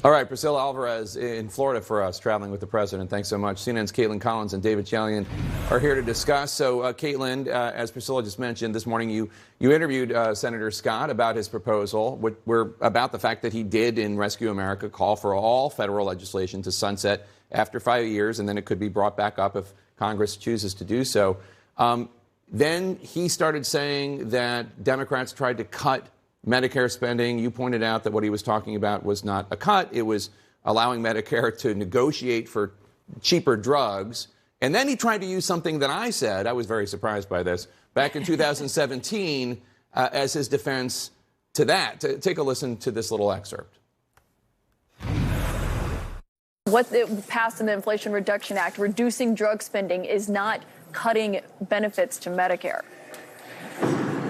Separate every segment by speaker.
Speaker 1: All right, Priscilla Alvarez in Florida for us, traveling with the president. Thanks so much. CNN's Caitlin Collins and David Chalian are here to discuss. So, Caitlin, as Priscilla just mentioned, this morning you interviewed Senator Scott about his proposal. We're about the fact that he did, in Rescue America, call for all federal legislation to sunset after 5 years, and then it could be brought back up if Congress chooses to do so. Then he started saying that Democrats tried to cut Medicare spending. You pointed out that what he was talking about was not a cut. It was allowing Medicare to negotiate for cheaper drugs. And then he tried to use something that I said, I was very surprised by this, back in 2017 as his defense to that. Take a listen to this little excerpt.
Speaker 2: What passed in the Inflation Reduction Act, reducing drug spending, is not cutting benefits to Medicare.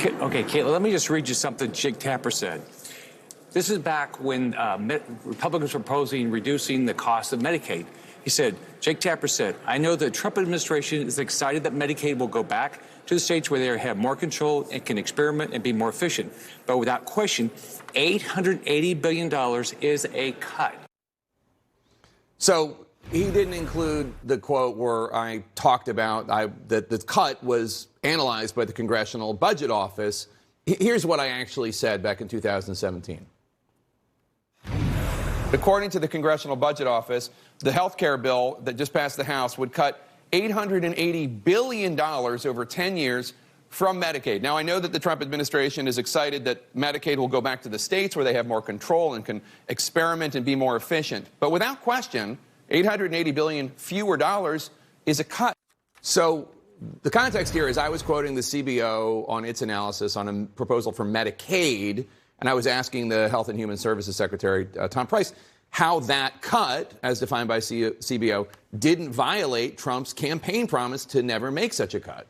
Speaker 3: Okay, Caitlin, let me just read you something Jake Tapper said. This is back when Republicans were proposing reducing the cost of Medicaid. He said, Jake Tapper said, I know the Trump administration is excited that Medicaid will go back to the states where they have more control and can experiment and be more efficient. But without question, $880 billion is a cut.
Speaker 1: So he didn't include the quote where I talked about that the cut was analyzed by the Congressional Budget Office. Here's what I actually said back in 2017. According to the Congressional Budget Office, the health care bill that just passed the House would cut $880 billion over 10 years from Medicaid. Now, I know that the Trump administration is excited that Medicaid will go back to the states where they have more control and can experiment and be more efficient. But without question, $880 billion fewer dollars is a cut. So the context here is I was quoting the CBO on its analysis on a proposal for Medicaid, and I was asking the Health and Human Services Secretary, Tom Price, how that cut, as defined by CBO, didn't violate Trump's campaign promise to never make such a cut.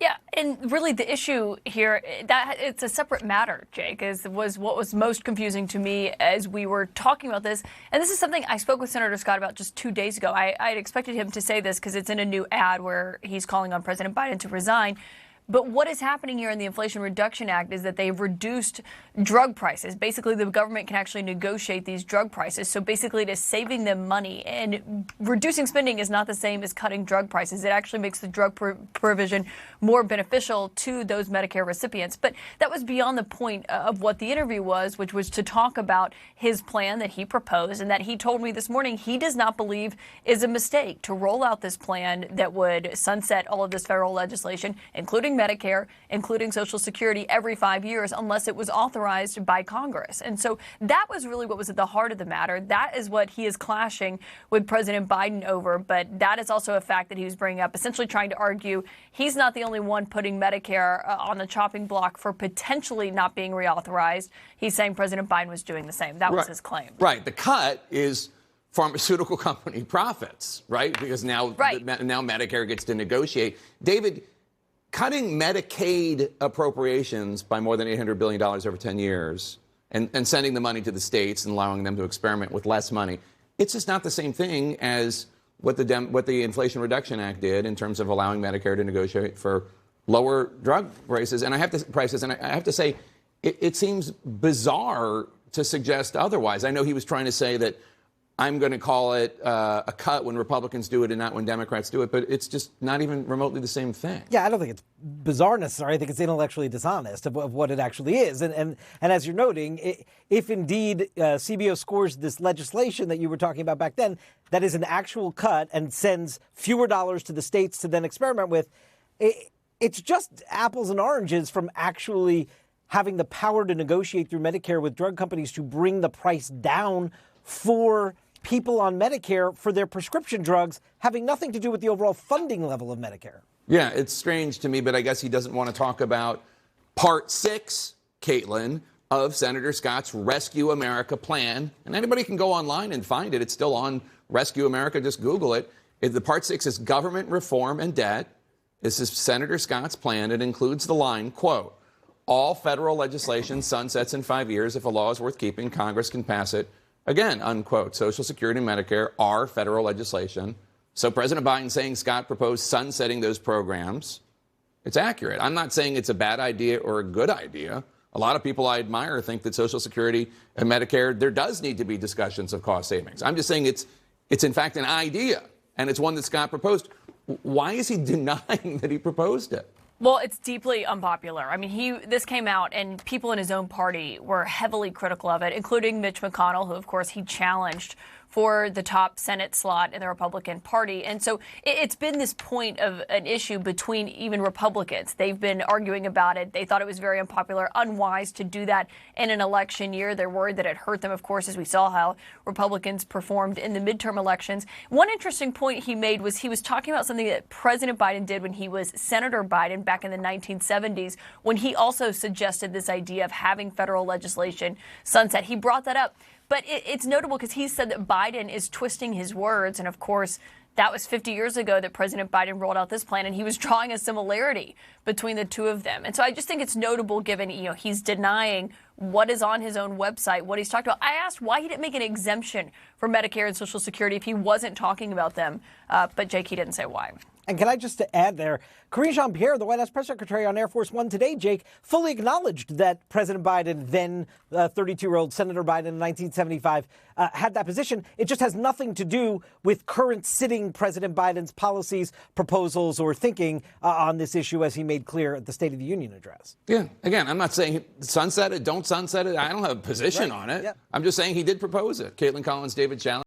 Speaker 2: Yeah, and really the issue here, that it's a separate matter, Jake, was what was most confusing to me as we were talking about this. And this is something I spoke with Senator Scott about just 2 days ago. I had expected him to say this because it's in a new ad where he's calling on President Biden to resign. But what is happening here in the Inflation Reduction Act is that they've reduced drug prices. Basically, the government can actually negotiate these drug prices. So basically, it is saving them money. And reducing spending is not the same as cutting drug prices. It actually makes the drug provision more beneficial to those Medicare recipients. But that was beyond the point of what the interview was, which was to talk about his plan that he proposed and that he told me this morning he does not believe is a mistake to roll out this plan that would sunset all of this federal legislation, including Medicare, including Social Security, every 5 years unless it was authorized by Congress. And so that was really what was at the heart of the matter. That is what he is clashing with President Biden over. But that is also a fact that he was bringing up, essentially trying to argue he's not the only one putting Medicare on the chopping block for potentially not being reauthorized. He's saying President Biden was doing the same. That was his claim.
Speaker 1: Right. The cut is pharmaceutical company profits, right? Because now Medicare gets to negotiate. David, cutting Medicaid appropriations by more than $800 billion over 10 years and sending the money to the states and allowing them to experiment with less money, it's just not the same thing as what the Inflation Reduction Act did in terms of allowing Medicare to negotiate for lower drug prices. And I have to say, it seems bizarre to suggest otherwise. I know he was trying to say that I'm going to call it a cut when Republicans do it and not when Democrats do it, but it's just not even remotely the same thing.
Speaker 4: Yeah, I don't think it's bizarre necessarily. I think it's intellectually dishonest of what it actually is. And as you're noting, if indeed CBO scores this legislation that you were talking about back then, that is an actual cut and sends fewer dollars to the states to then experiment with, it's just apples and oranges from actually having the power to negotiate through Medicare with drug companies to bring the price down for people on Medicare for their prescription drugs, having nothing to do with the overall funding level of Medicare.
Speaker 1: Yeah, it's strange to me, but I guess he doesn't want to talk about Part 6, Caitlin, of Senator Scott's Rescue America plan. And anybody can go online and find it. It's still on Rescue America. Just Google it. The Part 6 is government reform and debt. This is Senator Scott's plan. It includes the line, quote, all federal legislation sunsets in 5 years. If a law is worth keeping, Congress can pass it. Again, unquote, Social Security and Medicare are federal legislation. So President Biden saying Scott proposed sunsetting those programs, it's accurate. I'm not saying it's a bad idea or a good idea. A lot of people I admire think that Social Security and Medicare, there does need to be discussions of cost savings. I'm just saying it's in fact an idea, and it's one that Scott proposed. Why is he denying that he proposed it?
Speaker 2: Well, it's deeply unpopular. I mean, this came out, and people in his own party were heavily critical of it, including Mitch McConnell, who, of course, he challenged for the top Senate slot in the Republican Party. And so it's been this point of an issue between even Republicans. They've been arguing about it. They thought it was very unpopular, unwise to do that in an election year. They're worried that it hurt them, of course, as we saw how Republicans performed in the midterm elections. One interesting point he made was he was talking about something that President Biden did when he was Senator Biden back in the 1970s, when he also suggested this idea of having federal legislation sunset. He brought that up. But it's notable because he said that Biden is twisting his words. And of course, that was 50 years ago that President Biden rolled out this plan, and he was drawing a similarity between the two of them. And so I just think it's notable given, he's denying what is on his own website, what he's talked about. I asked why he didn't make an exemption for Medicare and Social Security if he wasn't talking about them. But Jake, he didn't say why.
Speaker 4: And can I just add there, Karine Jean-Pierre, the White House press secretary on Air Force One today, Jake, fully acknowledged that President Biden, then 32-year-old Senator Biden in 1975, had that position. It just has nothing to do with current sitting President Biden's policies, proposals, or thinking on this issue, as he made clear at the State of the Union address.
Speaker 1: Yeah, again, I'm not saying sunset it, don't sunset it. I don't have a position on it.
Speaker 4: Yeah.
Speaker 1: I'm just saying he did propose it. Caitlin Collins, David Challen.